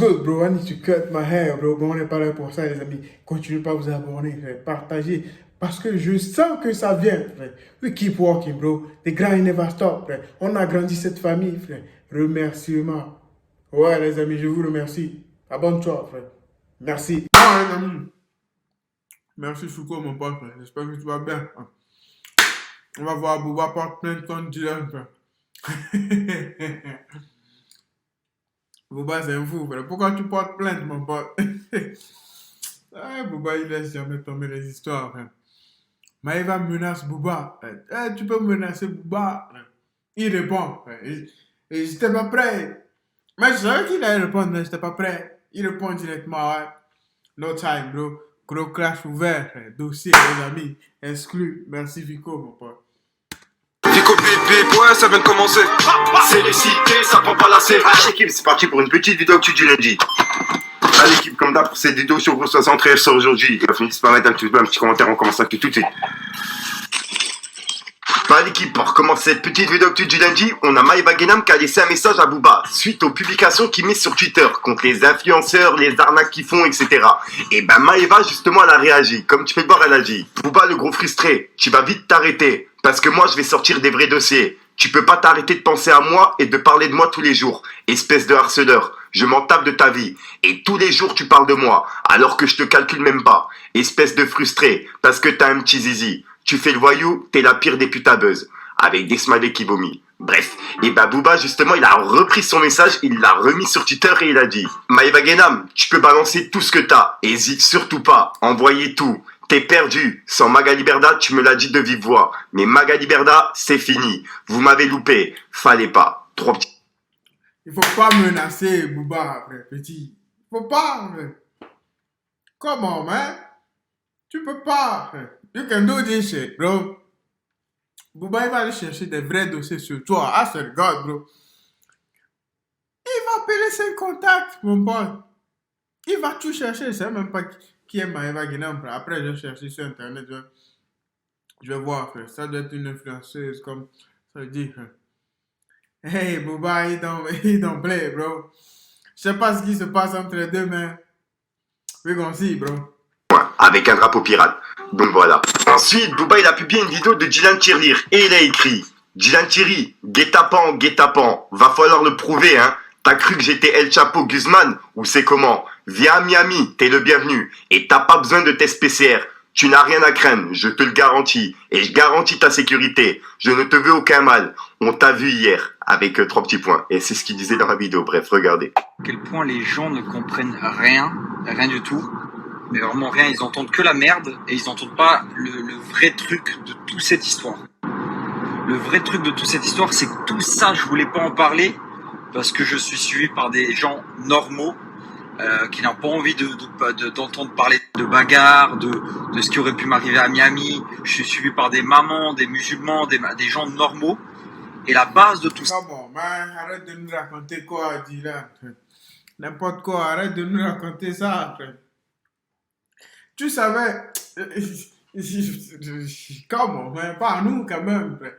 Good, bro. I need to cut my hair, bro. Bon, on n'est pas là pour ça, les amis. Continuez pas à vous abonner, frère. Partagez. Parce que je sens que ça vient, frère. We keep walking, bro. The grind never stop, frère. On a grandi cette famille, frère. Remerciement. Ouais, les amis, je vous remercie. Abonne-toi, frère. Merci. Ouais, les amis. Merci, Foucault, mon pote, frère. J'espère que tu vas bien. On va voir Bouba porte plein de tonnes Dylan, frère. Bouba, c'est un fou, frère. Pourquoi tu portes plainte, mon pote? Ah, Bouba, il laisse jamais tomber les histoires, frère. Maïva menace Bouba. Tu peux menacer Bouba. Il répond. Et j'étais pas prêt. Mais je savais qu'il allait répondre, mais j'étais pas prêt. Il répond directement. Ouais. No time, bro. Gros crash ouvert. Dossier, les amis. Exclu. Merci, Vico, mon pote. Vico bip bip, ouais, ça vient de commencer. C'est récité, ça prend pas la C. L'équipe, c'est parti pour une petite vidéo actu du lundi. À l'équipe, comme d'hab, pour cette vidéo sur Gros 73 sur aujourd'hui. Finissez par mettre un petit commentaire, on commence tout de suite. Bah l'équipe, pour commencer cette petite vidéo actu du lundi, on a Maïva Guénam qui a laissé un message à Booba suite aux publications qu'il met sur Twitter contre les influenceurs, les arnaques qu'ils font, etc. Et ben Maïva justement elle a réagi, comme tu peux le voir elle a dit: Booba le gros frustré, tu vas vite t'arrêter, parce que moi je vais sortir des vrais dossiers. Tu peux pas t'arrêter de penser à moi et de parler de moi tous les jours, espèce de harceleur. Je m'en tape de ta vie. Et tous les jours tu parles de moi, alors que je te calcule même pas. Espèce de frustré, parce que t'as un petit zizi. Tu fais le voyou, t'es la pire des putabeuses. Avec des smileys qui vomit. Bref, et bah Booba justement il a repris son message, il l'a remis sur Twitter et il a dit: Maïva Guénam, tu peux balancer tout ce que t'as, hésite surtout pas, envoyez tout. T'es perdu, sans Magali Berda, tu me l'as dit de vive voix. Mais Magali Berda, c'est fini. Vous m'avez loupé, fallait pas. Trois petits. Il faut pas menacer Booba, frère, petit. Faut pas, frère. Comment, man? Tu peux pas, frère. You can do this shit, bro. Booba, il va aller chercher des vrais dossiers sur toi. Ah, c'est le gars, bro. Il va appeler ses contacts, mon pote. Il va tout chercher. Je sais même pas qui est Maïva Guénam. Après, je vais chercher sur Internet. Je vais voir, frère. Ça doit être une influenceuse, comme ça dit, frère. Hey, Booba, he don't play, bro. Je sais pas ce qui se passe entre les deux, mais we gonna see, bro. Avec un drapeau pirate. Donc voilà. Ensuite, Booba il a publié une vidéo de Dylan Tirlir et il a écrit: Dylan Thierry, guet-apens, va falloir le prouver, hein. T'as cru que j'étais El Chapo Guzman ou c'est comment? Viens à Miami, t'es le bienvenu et t'as pas besoin de test PCR. Tu n'as rien à craindre, je te le garantis et je garantis ta sécurité. Je ne te veux aucun mal. On t'a vu hier avec 3 petits points et c'est ce qu'il disait dans la vidéo. Bref, regardez. À quel point les gens ne comprennent rien du tout. Mais vraiment rien, ils entendent que la merde et ils n'entendent pas le vrai truc de toute cette histoire. Le vrai truc de toute cette histoire, c'est que tout ça, je voulais pas en parler parce que je suis suivi par des gens normaux qui n'ont pas envie d'entendre parler de bagarres, de ce qui aurait pu m'arriver à Miami. Je suis suivi par des mamans, des musulmans, des gens normaux. Et la base de tout ça... Come on, man, arrête de nous raconter quoi, Dylan. N'importe quoi, arrête de nous raconter ça, frère. Tu savais, comment, mais pas nous quand même, frère.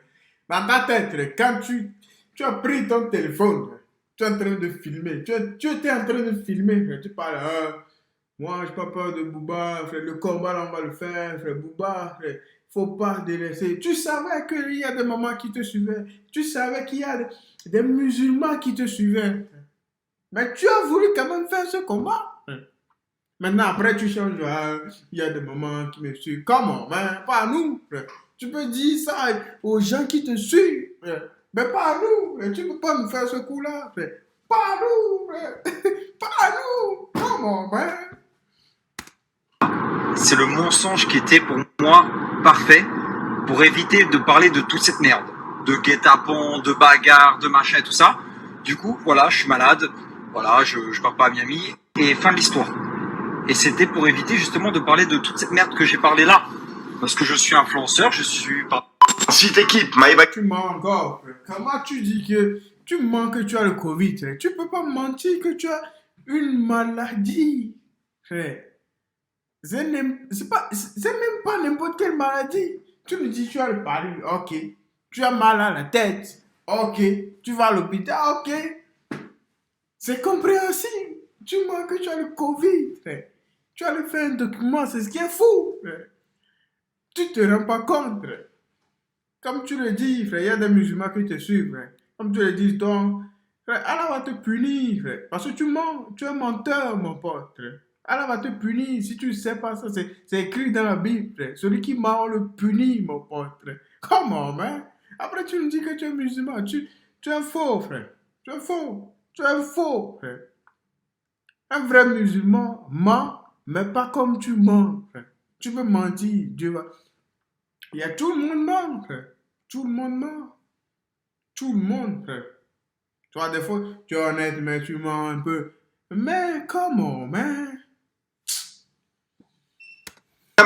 Dans ta tête, frère, quand tu as pris ton téléphone, frère, tu es en train de filmer, tu étais en train de filmer, frère, tu parles, moi je n'ai pas peur de Booba, frère, le combat là on va le faire, frère, Booba, frère, faut pas délaisser. Tu savais qu'il y a des mamans qui te suivaient, tu savais qu'il y a des musulmans qui te suivaient, frère. Mais tu as voulu quand même faire ce combat, frère. Maintenant, après, tu changes. Il y a des mamans qui me suivent. Comment? Mais pas nous, frère. Tu peux dire ça aux gens qui te suivent, frère. Mais pas nous, frère. Tu peux pas me faire ce coup-là, frère. Pas nous, frère. Pas nous. Comment, man? C'est le mensonge qui était pour moi parfait pour éviter de parler de toute cette merde. De guet-apens, de bagarres, de machin et tout ça. Du coup, voilà, je suis malade. Voilà, je pars pas à Miami. Et fin de l'histoire. Et c'était pour éviter justement de parler de toute cette merde que j'ai parlé là. Parce que je suis influenceur, je suis pas... Ensuite, équipe, Maïva. Tu mens encore, frère. Comment tu dis que tu mens que tu as le Covid, frère? Tu peux pas mentir que tu as une maladie, frère. C'est même pas n'importe quelle maladie. Tu me dis tu as le palu, ok. Tu as mal à la tête, ok. Tu vas à l'hôpital, ok. C'est compréhensible. Tu que tu as le Covid, frère. Tu as fait un document, c'est ce qui est fou, frère. Tu te rends pas compte, frère. Comme tu le dis, frère, il y a des musulmans qui te suivent, frère. Comme tu le dis, donc, frère, Allah va te punir, frère. Parce que tu mens, tu es un menteur, mon pote, frère. Allah va te punir. Si tu ne sais pas ça, c'est écrit dans la Bible, frère. Celui qui ment, on le punit, mon pote, frère. Comment, man? Après, tu me dis que tu es musulman. Tu es faux, frère. Tu es faux. Tu es faux, frère. Un vrai musulman ment, mais pas comme tu mens, frère. Tu peux mentir, Dieu va. Il y a tout le monde ment, frère. Tout le monde ment. Tout le monde, frère. Toi, des fois, tu es honnête, mais tu mens un peu. Mais comment, man?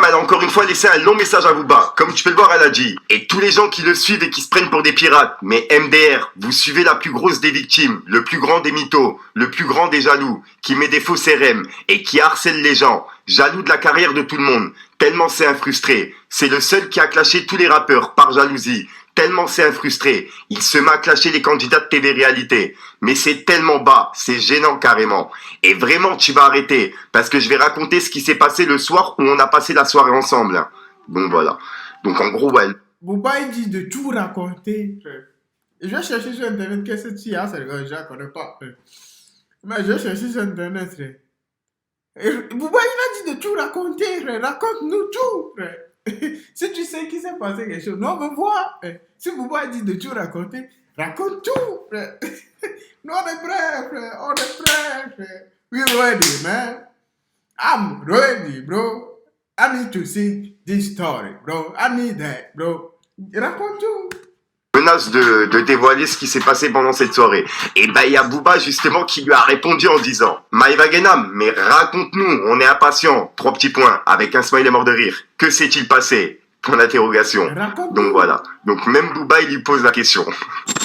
Elle a encore une fois laissé un long message à Booba. Comme tu peux le voir, elle a dit: et tous les gens qui le suivent et qui se prennent pour des pirates, mais MDR, vous suivez la plus grosse des victimes, le plus grand des mythos, le plus grand des jaloux, qui met des faux CRM et qui harcèle les gens, jaloux de la carrière de tout le monde, tellement c'est un frustré. C'est le seul qui a clashé tous les rappeurs par jalousie. Tellement c'est un frustré, il se met à clasher les candidats de TV réalité. Mais c'est tellement bas, c'est gênant carrément. Et vraiment tu vas arrêter, parce que je vais raconter ce qui s'est passé le soir où on a passé la soirée ensemble. Donc voilà. Donc en gros, ouais. Bouba, il dit de tout raconter, frère. Et je vais chercher sur Internet qu'est-ce que tu as, c'est je ne connais pas, frère. Mais je vais chercher sur Internet, frère. Et Bouba, il a dit de tout raconter, frère. Raconte-nous tout, frère. Si tu sais qu'il s'est passé quelque chose, nous on veut voir. Si Bouba dit de tout raconter, raconte tout, frère. Nous on est prêts, frère. On est prêts, frère. We ready, man. I'm ready, bro. I need to see this story, bro. I need that, bro. Raconte tout. Menace de dévoiler ce qui s'est passé pendant cette soirée. Et bah il y a Booba justement qui lui a répondu en disant: Maïva Genam, mais raconte-nous, on est impatient. 3 petits points, avec un smiley mort de rire. Que s'est-il passé? Point d'interrogation. Donc voilà. Donc même Booba il lui pose la question.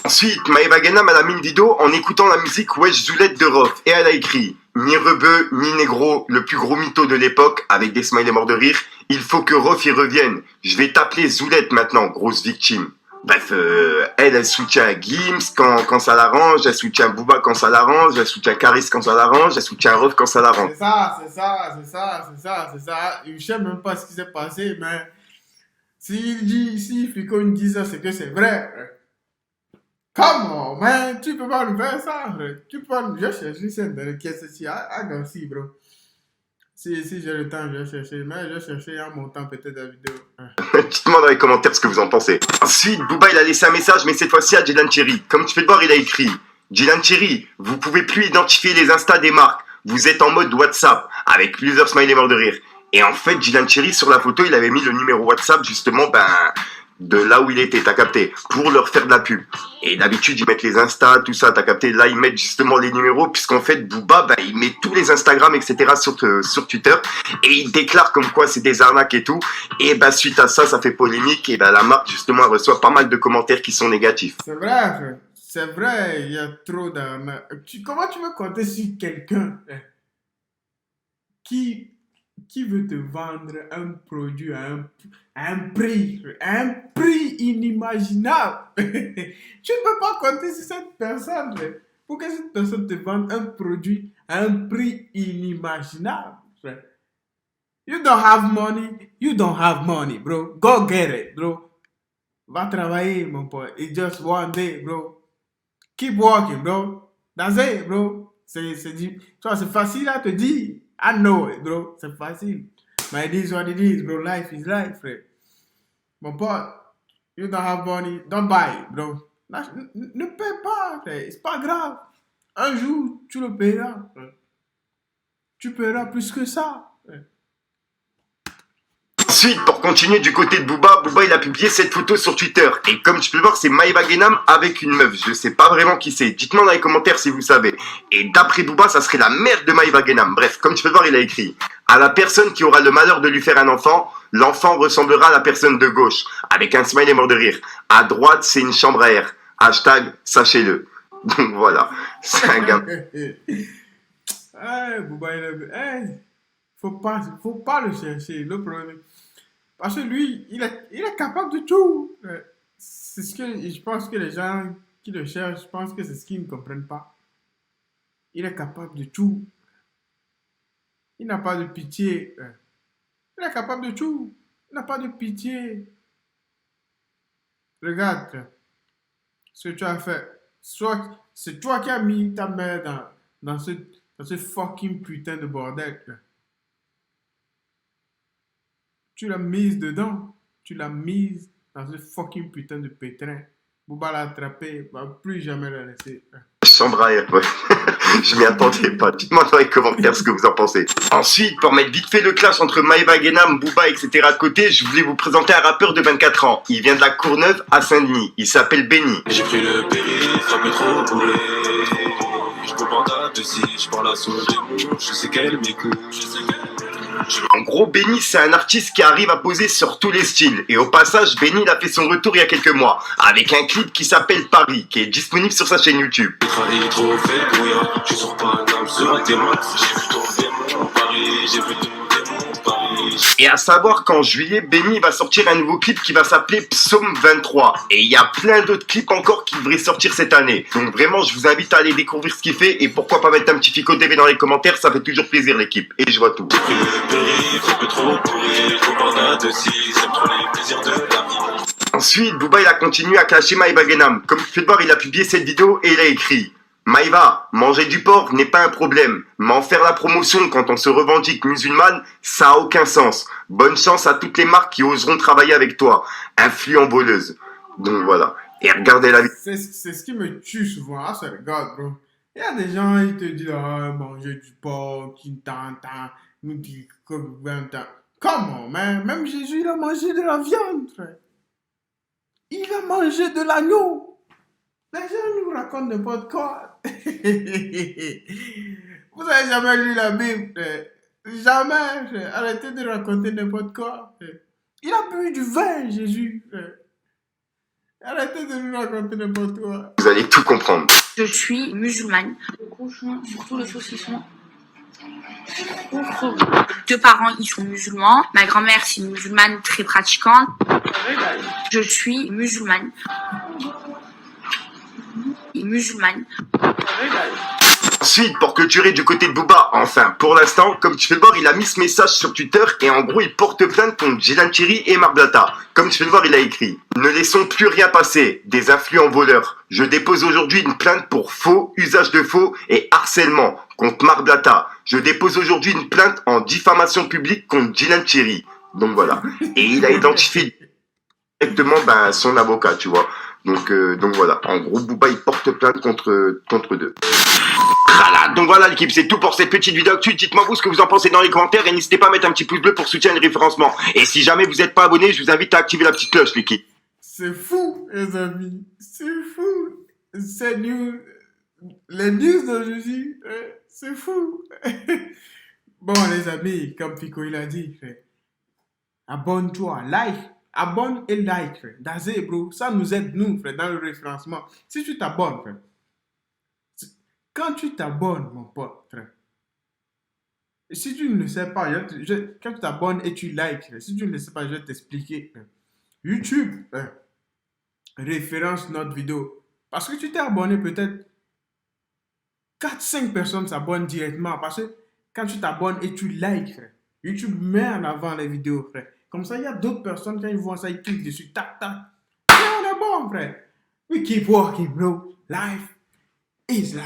Ensuite, Maïva Genam elle a mis une vidéo en écoutant la musique Wesh Zoulette de Rof. Et elle a écrit: ni rebeu, ni négro, le plus gros mytho de l'époque, avec des smileys morts de rire. Il faut que Rof y revienne. Je vais t'appeler Zoulette maintenant, grosse victime. Bref, elle soutient Gims quand ça l'arrange, elle soutient Booba quand ça l'arrange, elle soutient Karis quand ça l'arrange, elle soutient Rof quand ça l'arrange. C'est ça. Je sais même pas ce qui s'est passé, mais s'il fait qu'on dit ça, c'est que c'est vrai. Comment, man? Tu peux pas nous faire ça, frère. Tu peux pas nous... Je cherche cette de qu'est-ce que c'est. Ah, non, si, bro. Si j'ai le temps, je vais chercher. Mais je vais chercher en montant peut-être la vidéo. Dites-moi dans les commentaires ce que vous en pensez. Ensuite, Booba il a laissé un message, mais cette fois-ci à Dylan Thierry. Comme tu peux le voir, il a écrit: Dylan Thierry, vous pouvez plus identifier les Insta des marques. Vous êtes en mode WhatsApp, avec plusieurs smileys morts de rire. Et en fait, Dylan Thierry, sur la photo, il avait mis le numéro WhatsApp, justement, de là où il était, t'as capté, pour leur faire de la pub. Et d'habitude, ils mettent les Insta, tout ça, t'as capté, là, ils mettent justement les numéros, puisqu'en fait, Booba, il met tous les Instagram, etc. sur Twitter, et il déclare comme quoi c'est des arnaques et tout. Et suite à ça, ça fait polémique, et la marque, justement, elle reçoit pas mal de commentaires qui sont négatifs. C'est vrai, frère. C'est vrai, il y a trop d'arnaques. Comment tu veux compter sur quelqu'un qui veut te vendre un produit à un prix inimaginable? Tu ne peux pas compter sur cette personne, frère, pour que cette personne te vende un produit à un prix inimaginable, frère. You don't have money, bro. Go get it, bro. Va travailler, mon pote. It's just one day, bro. Keep walking, bro. That's it, bro. C'est facile à te dire. I know it, bro. C'est facile. Mais it is what it is, bro. Life is life, frère. Mon pote, you don't have money, don't buy it, bro. Ne paie pas, frère. C'est pas grave. Un jour, tu le paieras, frère. Tu paieras plus que ça, frère. Ensuite, pour continuer du côté de Booba, il a publié cette photo sur Twitter. Et comme tu peux le voir, c'est Maïva Genam avec une meuf. Je sais pas vraiment qui c'est. Dites-moi dans les commentaires si vous savez. Et d'après Booba, ça serait la mère de Maïva Genam. Bref, comme tu peux le voir, il a écrit: à la personne qui aura le malheur de lui faire un enfant, l'enfant ressemblera à la personne de gauche. Avec un smiley mort de rire. À droite, c'est une chambre à air. Hashtag, sachez-le. Donc voilà. C'est un gars. Booba, faut pas le chercher. Le problème, parce que lui, il est capable de tout. C'est ce que je pense que les gens qui le cherchent, je pense que c'est ce qu'ils ne comprennent pas. Il est capable de tout. Il n'a pas de pitié. Il est capable de tout. Il n'a pas de pitié. Regarde ce que tu as fait. Soit c'est toi qui as mis ta mère dans ce fucking putain de bordel. Tu l'as mise dedans. Tu l'as mise dans ce fucking putain de pétrin. Bouba l'a attrapé. Va plus jamais la laisser. Chambre à air, ouais. Je m'y attendais pas. Dites-moi dans les commentaires ce que vous en pensez. Ensuite, pour mettre vite fait le clash entre Maëva Guénam, Booba, etc. à côté, je voulais vous présenter un rappeur de 24 ans. Il vient de la Courneuve à Saint-Denis. Il s'appelle Benny. J'ai pris le périph', un peu trop bourré. Je peux pas taper si je parle à son démon. Je sais qu'elle m'écoute. En gros, Benny, c'est un artiste qui arrive à poser sur tous les styles. Et au passage, Benny, il a fait son retour il y a quelques mois, avec un clip qui s'appelle Paris, qui est disponible sur sa chaîne YouTube. J'ai trahi trop fait brouillard. Je sors pas un âme sur un témoin. J'ai vu ton démon Paris. J'ai vu ton démon Paris. Et à savoir qu'en juillet, Benny va sortir un nouveau clip qui va s'appeler Psaume 23. Et il y a plein d'autres clips encore qui devraient sortir cette année. Donc vraiment, je vous invite à aller découvrir ce qu'il fait. Et pourquoi pas mettre un petit fico TV dans les commentaires, ça fait toujours plaisir l'équipe. Et je vois tout. J'ai pris le périph', un peu trop bourré. Je peux pas taper si j'aime trop les plaisirs de la vie. Ensuite, Booba il a continué à clasher Maëva Guénam. Comme tu peux le voir, il a publié cette vidéo et il a écrit: Maëva, manger du porc n'est pas un problème, mais en faire la promotion quand on se revendique musulmane, ça a aucun sens. Bonne chance à toutes les marques qui oseront travailler avec toi. Influent voleuse. Donc voilà. Et regardez la vidéo. C'est ce qui me tue souvent. Ah, ça regarde, bro. Il y a des gens, ils te disent, ah, manger du porc, qui t'entend, nous dit, comment, man? Même Jésus, il a mangé de la viande, frère. Il a mangé de l'agneau. Les gens nous racontent n'importe quoi. Vous avez jamais lu la Bible, frère? Jamais, frère. Arrêtez de raconter n'importe quoi, frère. Il a bu du vin, Jésus, frère. Arrêtez de nous raconter n'importe quoi. Vous allez tout comprendre. Je suis musulmane. Le cochon, surtout le saucisson. Deux parents, ils sont musulmans. Ma grand-mère, c'est une musulmane très pratiquante. Je suis musulmane. Musulmane. Ensuite, pour clôturer du côté de Booba, enfin, pour l'instant, comme tu peux le voir, il a mis ce message sur Twitter et en gros, il porte plainte contre Dylan Thierry et Marc Blatta. Comme tu peux le voir, il a écrit: Ne laissons plus rien passer, des influents voleurs. Je dépose aujourd'hui une plainte pour faux, usage de faux et harcèlement contre Marc Blatta. Je dépose aujourd'hui une plainte en diffamation publique contre Dylan Thierry. Donc voilà. Et il a identifié directement son avocat, tu vois. Donc voilà. En gros, Booba, il porte plainte contre deux. Voilà, donc voilà l'équipe, c'est tout pour cette petite vidéo actu. Dites-moi vous ce que vous en pensez dans les commentaires et n'hésitez pas à mettre un petit pouce bleu pour soutenir le référencement. Et si jamais vous n'êtes pas abonné, je vous invite à activer la petite cloche l'équipe. C'est fou, les amis. C'est fou. C'est news. Les news d'aujourd'hui, c'est fou. Bon, les amis, comme Fico il a dit, abonne-toi, like. Abonne et like, frère. That's it, bro. Ça nous aide, nous, frère, dans le référencement. Si tu t'abonnes, frère. Quand tu t'abonnes, mon pote, frère. Et si tu ne le sais pas, quand tu t'abonnes et tu likes, frère, si tu ne le sais pas, je vais t'expliquer. YouTube, frère, référence notre vidéo. Parce que tu t'es abonné, peut-être 4-5 personnes s'abonnent directement. Parce que quand tu t'abonnes et tu likes, frère, YouTube met en avant les vidéos, frère. Comme ça, il y a d'autres personnes, quand ils voient ça, ils cliquent dessus, tac, tac. Et on est bon, frère. We keep walking, bro. Life is life.